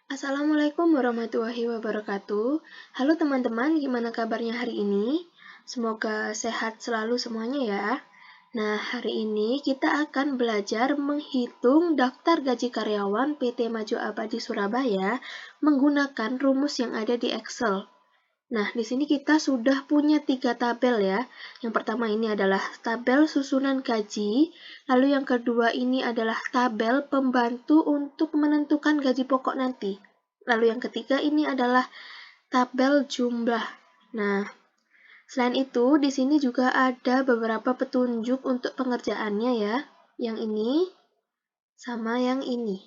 Assalamualaikum warahmatullahi wabarakatuh. Halo teman-teman, gimana kabarnya hari ini? Semoga sehat selalu semuanya ya. Nah, hari ini kita akan belajar menghitung daftar gaji karyawan PT Maju Abadi Surabaya menggunakan rumus yang ada di Excel. Nah, di sini kita sudah punya 3 tabel ya. Yang pertama ini adalah tabel susunan gaji, lalu yang kedua ini adalah tabel pembantu untuk menentukan gaji pokok nanti. Lalu yang ketiga ini adalah tabel jumlah. Nah, selain itu di sini juga ada beberapa petunjuk untuk pengerjaannya ya. Yang ini sama yang ini.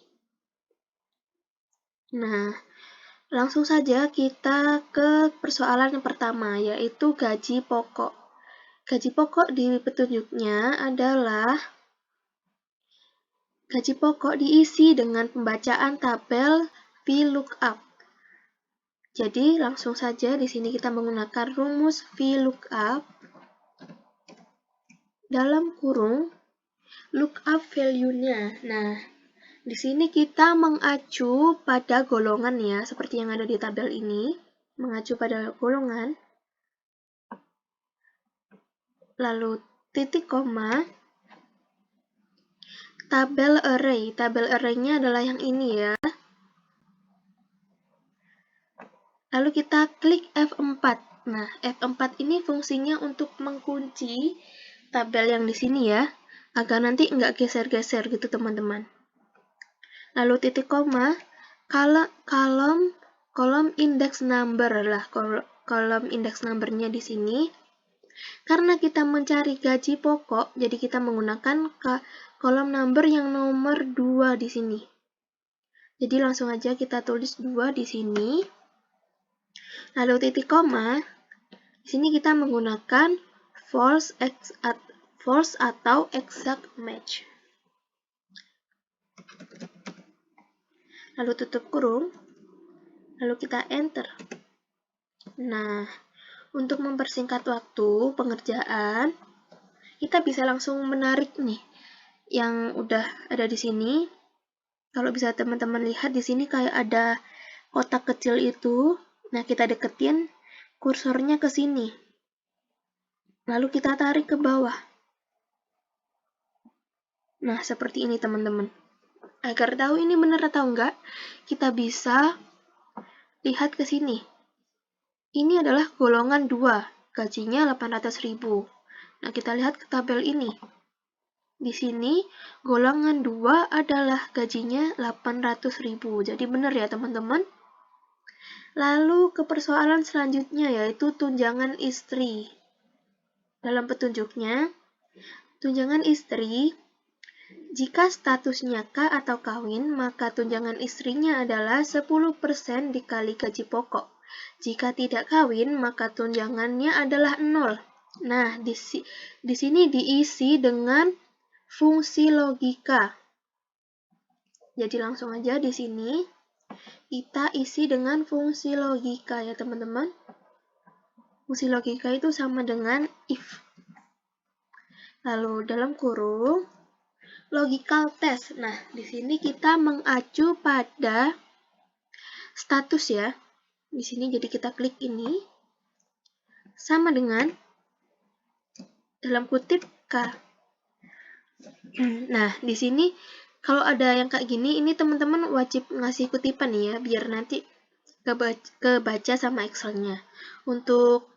Nah, langsung saja kita ke persoalan yang pertama, yaitu gaji pokok. Gaji pokok di petunjuknya adalah gaji pokok diisi dengan pembacaan tabel VLOOKUP. Jadi, langsung saja di sini kita menggunakan rumus VLOOKUP dalam kurung lookup value-nya. Nah, di sini kita mengacu pada golongan ya, seperti yang ada di tabel ini. Mengacu pada golongan. Lalu titik koma, tabel array. Tabel array-nya adalah yang ini ya. Lalu kita klik F4. Nah, F4 ini fungsinya untuk mengunci tabel yang di sini ya, agar nanti nggak geser-geser gitu teman-teman. Lalu titik koma, kolom index number lah, kolom index number-nya di sini. Karena kita mencari gaji pokok, jadi kita menggunakan kolom number yang nomor 2 di sini. Jadi langsung aja kita tulis 2 di sini. Lalu titik koma, di sini kita menggunakan false atau exact match. Lalu tutup kurung, lalu kita enter. Nah, untuk mempersingkat waktu pengerjaan, kita bisa langsung menarik nih yang udah ada di sini. Kalau bisa teman-teman lihat di sini kayak ada kotak kecil itu. Nah, kita deketin kursornya ke sini. Lalu kita tarik ke bawah. Nah, seperti ini teman-teman. Agar tahu ini benar atau enggak, kita bisa lihat ke sini. Ini adalah golongan 2, gajinya 800.000. Nah, kita lihat ke tabel ini. Di sini, golongan 2 adalah gajinya 800.000. Jadi benar ya teman-teman. Lalu ke persoalan selanjutnya yaitu tunjangan istri. Dalam petunjuknya, tunjangan istri, jika statusnya K atau kawin, maka tunjangan istrinya adalah 10% dikali gaji pokok. Jika tidak kawin, maka tunjangannya adalah 0. Nah, di sini diisi dengan fungsi logika. Jadi langsung aja di sini kita isi dengan fungsi logika ya teman-teman. Fungsi logika itu sama dengan if. Lalu dalam kurung logical test. Nah, di sini kita mengacu pada status ya. Di sini jadi kita klik ini sama dengan dalam kutip K. Nah, di sini kalau ada yang kayak gini, ini teman-teman wajib ngasih kutipan ya, biar nanti kebaca sama Excel-nya. Untuk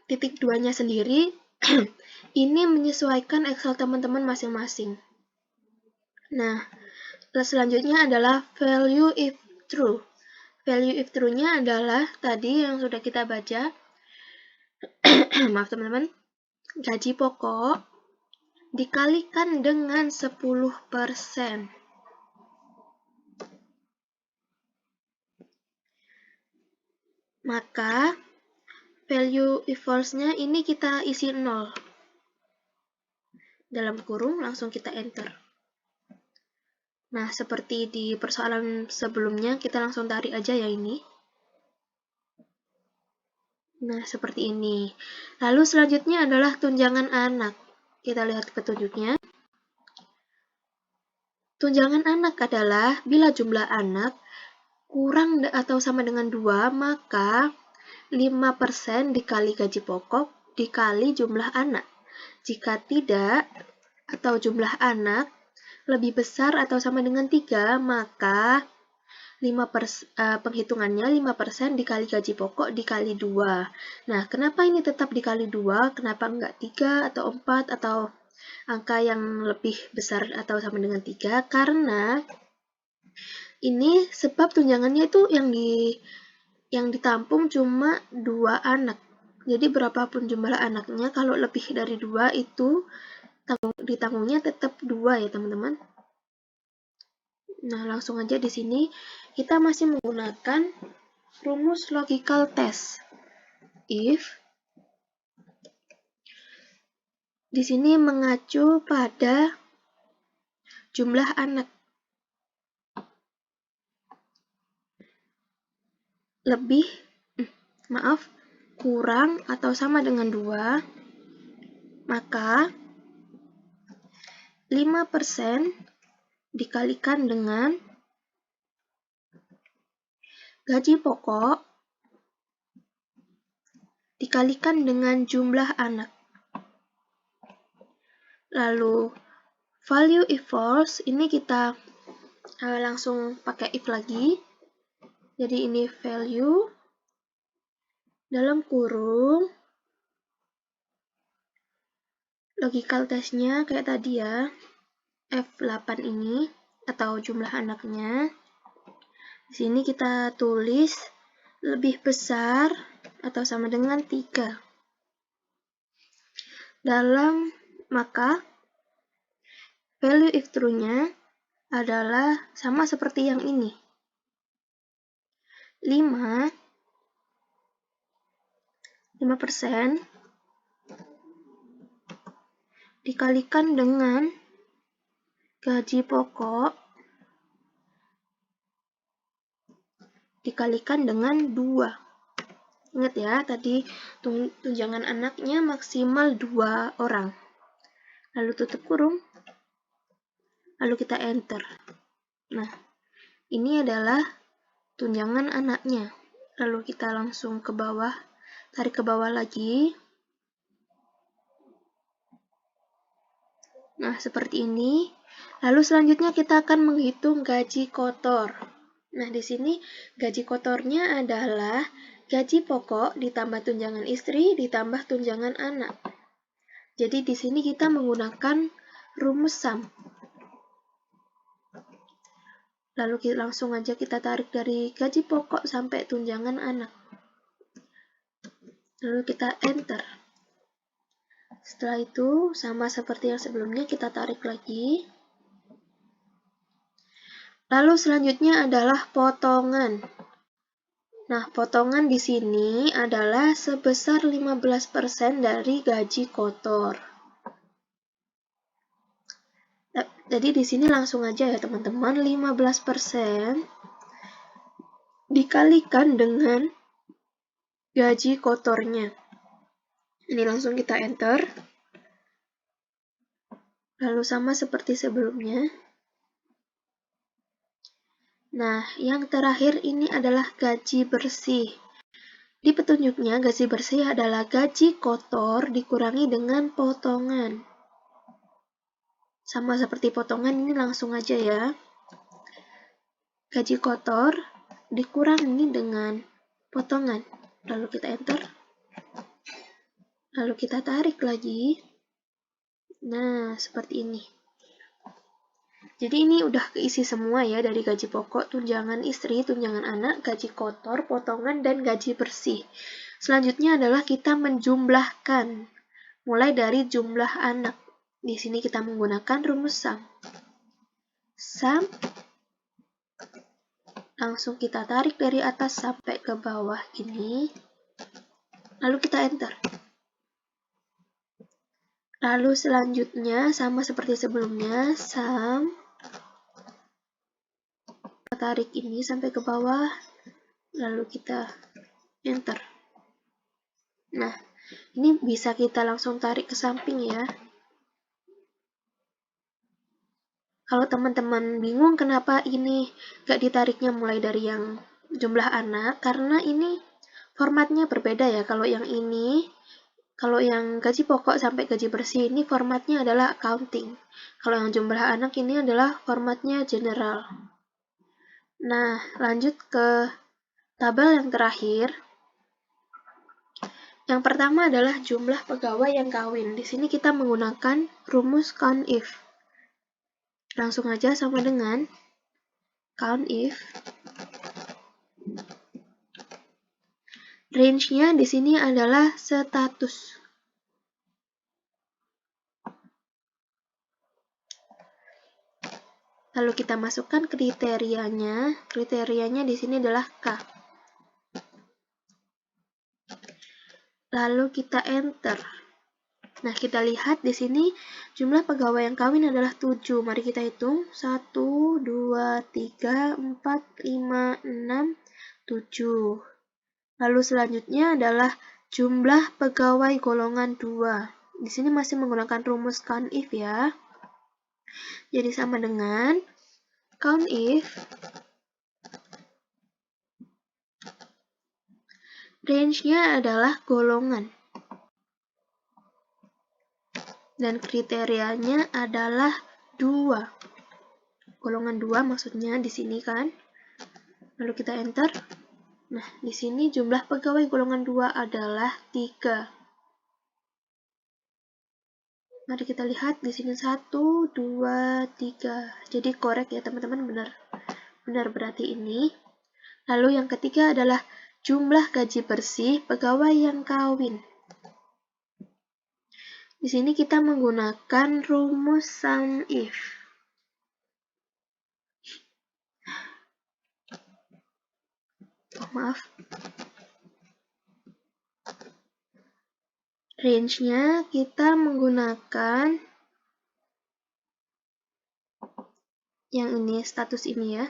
titik 2-nya sendiri, ini menyesuaikan Excel teman-teman masing-masing. Nah, selanjutnya adalah value if true. Value if true-nya adalah tadi yang sudah kita baca. Maaf teman-teman. Gaji pokok dikalikan dengan 10%. Maka value if false-nya ini kita isi 0. Dalam kurung langsung kita enter. Nah, seperti di persoalan sebelumnya, kita langsung tarik aja ya ini. Nah, seperti ini. Lalu selanjutnya adalah tunjangan anak. Kita lihat petunjuknya. Tunjangan anak adalah bila jumlah anak kurang atau sama dengan 2, maka 5% dikali gaji pokok dikali jumlah anak. Jika tidak, atau jumlah anak lebih besar atau sama dengan 3, maka penghitungannya 5% dikali gaji pokok dikali 2. Nah, kenapa ini tetap dikali 2? Kenapa enggak 3 atau 4 atau angka yang lebih besar atau sama dengan 3? Karena ini sebab tunjangannya itu yang ditampung cuma 2 anak. Jadi berapapun jumlah anaknya, kalau lebih dari 2 itu ditanggungnya tetap 2 ya teman-teman. Nah, langsung aja di sini kita masih menggunakan rumus logical test. If di sini mengacu pada jumlah anak. Kurang atau sama dengan 2, maka 5% dikalikan dengan gaji pokok dikalikan dengan jumlah anak. Lalu value if false, ini kita langsung pakai if lagi. Jadi ini value dalam kurung logical testnya kayak tadi ya, F8 ini atau jumlah anaknya. Di sini kita tulis lebih besar atau sama dengan 3. Maka value if true-nya adalah sama seperti yang ini. 5% dikalikan dengan gaji pokok dikalikan dengan 2. Ingat ya, tadi tunjangan anaknya maksimal 2 orang. Lalu tutup kurung. Lalu kita enter. Nah, ini adalah tunjangan anaknya. Lalu kita langsung ke bawah, tarik ke bawah lagi. Nah, seperti ini. Lalu selanjutnya kita akan menghitung gaji kotor. Nah, di sini gaji kotornya adalah gaji pokok ditambah tunjangan istri ditambah tunjangan anak. Jadi di sini kita menggunakan rumus sum. Lalu langsung aja kita tarik dari gaji pokok sampai tunjangan anak. Lalu kita enter. Setelah itu, sama seperti yang sebelumnya, kita tarik lagi. Lalu selanjutnya adalah potongan. Nah, potongan di sini adalah sebesar 15% dari gaji kotor. Jadi di sini langsung aja ya teman-teman, 15% dikalikan dengan gaji kotornya. Ini langsung kita enter. Lalu sama seperti sebelumnya. Nah, yang terakhir ini adalah gaji bersih. Di petunjuknya, gaji bersih adalah gaji kotor dikurangi dengan potongan. Sama seperti potongan, ini langsung aja ya. Gaji kotor dikurangi dengan potongan. Lalu kita enter. Lalu kita tarik lagi. Nah, seperti ini. Jadi ini udah keisi semua ya, dari gaji pokok, tunjangan istri, tunjangan anak, gaji kotor, potongan, dan gaji bersih. Selanjutnya adalah kita menjumlahkan. Mulai dari jumlah anak. Di sini kita menggunakan rumus sum. Sum. Langsung kita tarik dari atas sampai ke bawah ini. Lalu kita enter. Lalu selanjutnya sama seperti sebelumnya, sum. Kita tarik ini sampai ke bawah. Lalu kita enter. Nah, ini bisa kita langsung tarik ke samping ya. Kalau teman-teman bingung kenapa ini gak ditariknya mulai dari yang jumlah anak karena ini formatnya berbeda ya. Kalau yang gaji pokok sampai gaji bersih ini formatnya adalah accounting. Kalau yang jumlah anak ini adalah formatnya general. Nah, lanjut ke tabel yang terakhir. Yang pertama adalah jumlah pegawai yang kawin. Di sini kita menggunakan rumus count if. Langsung aja sama dengan count if. Range-nya di sini adalah status. Lalu kita masukkan kriterianya. Kriterianya di sini adalah K. Lalu kita enter. Nah, kita lihat di sini jumlah pegawai yang kawin adalah 7. Mari kita hitung. 1, 2, 3, 4, 5, 6, 7. Lalu selanjutnya adalah jumlah pegawai golongan 2. Di sini masih menggunakan rumus count if ya. Jadi sama dengan count if range-nya adalah golongan. Dan kriterianya adalah 2. Golongan 2 maksudnya di sini kan. Lalu kita enter. Nah, di sini jumlah pegawai golongan 2 adalah 3. Mari kita lihat di sini 1, 2, 3. Jadi korek ya teman-teman, benar berarti ini. Lalu yang ketiga adalah jumlah gaji bersih pegawai yang kawin. Di sini kita menggunakan rumus sum if. Maaf. Range-nya kita menggunakan yang ini, status ini ya.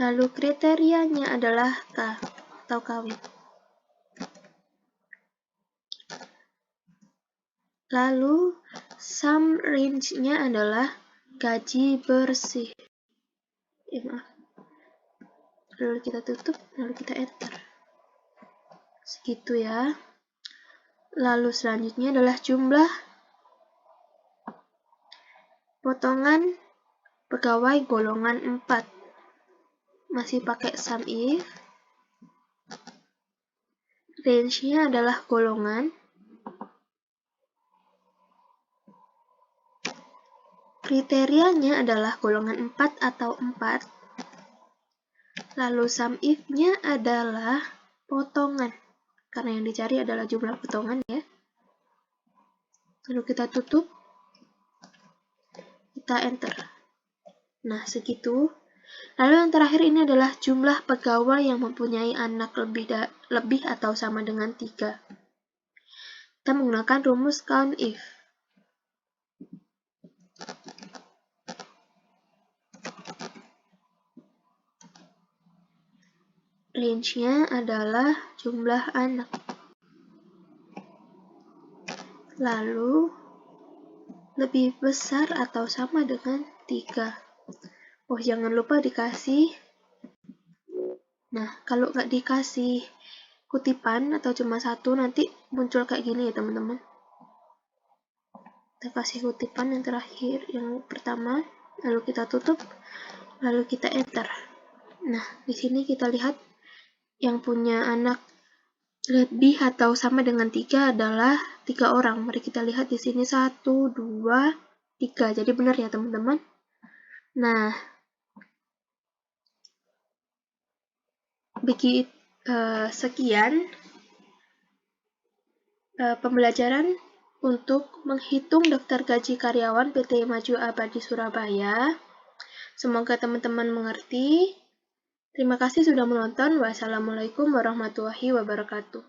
Lalu kriterianya adalah K atau kawin. Lalu sum range-nya adalah gaji bersih. Maaf. Lalu kita tutup, lalu kita enter. Segitu ya. Lalu selanjutnya adalah jumlah potongan pegawai golongan 4. Masih pakai sum if. Range-nya adalah golongan. Kriterianya adalah golongan 4 atau 4. Lalu sum if-nya adalah potongan. Karena yang dicari adalah jumlah potongan ya. Lalu kita tutup. Kita enter. Nah, segitu. Lalu yang terakhir ini adalah jumlah pegawai yang mempunyai anak lebih atau sama dengan 3. Kita menggunakan rumus count if. Range-nya adalah jumlah anak. Lalu lebih besar atau sama dengan 3. Oh, jangan lupa dikasih. Nah, kalau nggak dikasih kutipan atau cuma satu, nanti muncul kayak gini ya teman-teman. Kita kasih kutipan yang terakhir, yang pertama, lalu kita tutup, lalu kita enter. Nah, di sini kita lihat yang punya anak lebih atau sama dengan 3 adalah 3 orang. Mari kita lihat di sini 1, 2, 3. Jadi benar ya teman-teman. Nah, sekian pembelajaran untuk menghitung daftar gaji karyawan PT Maju Abadi Surabaya. Semoga teman-teman mengerti. Terima kasih sudah menonton. Wassalamualaikum warahmatullahi wabarakatuh.